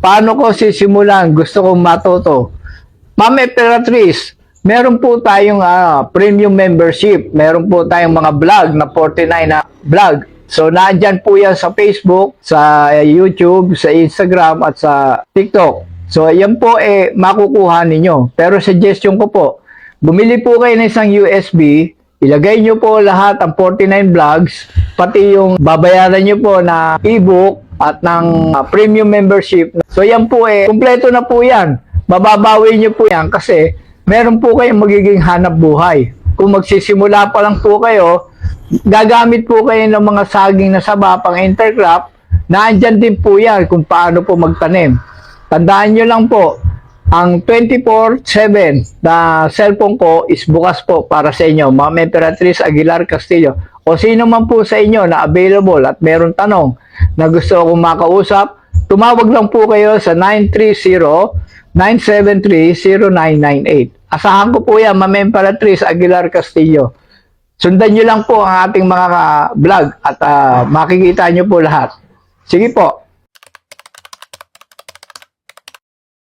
paano ko sisimulan? Gusto kong matuto. Ma'am Emperatrice, meron po tayong premium membership. Meron po tayong mga vlog na 49 na vlog. So, nandyan po yan sa Facebook, sa YouTube, sa Instagram, at sa TikTok. So, yan po makukuha ninyo. Pero suggestion ko po, bumili po kayo ng isang USB, ilagay nyo po lahat ang 49 vlogs, pati yung babayaran nyo po na ebook at ng premium membership. So, yan po kumpleto na po yan. Mababawi nyo po yan kasi meron po kayong magiging hanap buhay. Kung magsisimula pa lang po kayo, gagamit po kayo ng mga saging na saba pang intercrop, naandyan din po yan kung paano po magtanim. Tandaan nyo lang po, ang 24/7 na cellphone ko is bukas po para sa inyo, Ma'am Emperatrice Aguilar Castillo. O sino man po sa inyo na available at meron tanong na gusto akong makausap, tumawag lang po kayo sa 930-973-0998. Asahan ko po yan, Ma'am Emperatrice Aguilar Castillo. Sundan nyo lang po ang ating mga vlog at makikita nyo po lahat. Sige po.